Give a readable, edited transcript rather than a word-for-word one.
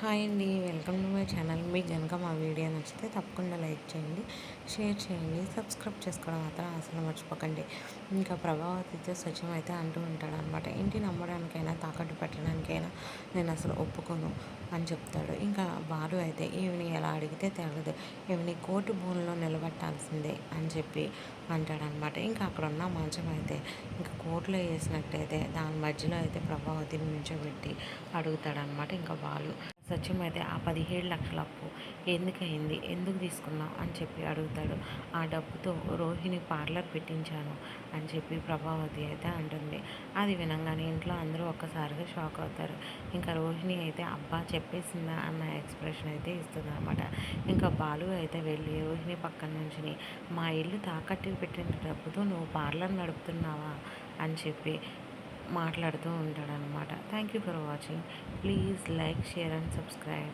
Hi అండి. Welcome to my channel. మీకు గనుక మా వీడియో నచ్చితే తప్పకుండా లైక్ చేయండి, షేర్ చేయండి, సబ్స్క్రైబ్ చేసుకోవడం మాత్రం అసలు మర్చిపోకండి. ఇంకా ప్రభావతితో సత్యం అయితే అంటూ ఉంటాడనమాట. ఇంటిని అమ్మడానికైనా తాకట్టు పెట్టడానికైనా నేను అసలు ఒప్పుకోను అని చెప్తాడు. ఇంకా బాలు అయితే ఈవిని ఎలా అడిగితే తెలదు, ఈవిని కోర్టు భూమిలో నిలబెట్టాల్సిందే అని చెప్పి అంటాడనమాట. ఇంకా అక్కడ ఉన్న మంచం అయితే ఇంకా కోర్టులో వేసినట్టయితే దాని మధ్యలో అయితే ప్రభావతిని నుంచోబెట్టి అడుగుతాడనమాట ఇంకా బాలు. సత్యం అయితే ఆ 17 లక్షల అప్పు ఎందుకయింది, ఎందుకు తీసుకున్నావు అని చెప్పి అడుగుతాడు. ఆ డబ్బుతో రోహిణి పార్లర్ పెట్టించాను అని చెప్పి ప్రభావతి అయితే అంటుంది. అది వినంగానే ఇంట్లో అందరూ ఒక్కసారిగా షాక్ అవుతారు. ఇంకా రోహిణి అయితే అబ్బా చెప్పేసిందా అన్న ఎక్స్ప్రెషన్ అయితే ఇస్తుంది అనమాట. ఇంకా బాలు అయితే వెళ్ళి రోహిణి పక్కన నుంచి మా ఇల్లు తాకట్టు పెట్టిన డబ్బుతో నువ్వు పార్లర్ నడుపుతున్నావా అని చెప్పి మాట్లాడుతూ ఉంటాడనమాట. Thank you for watching. Please like, share and subscribe.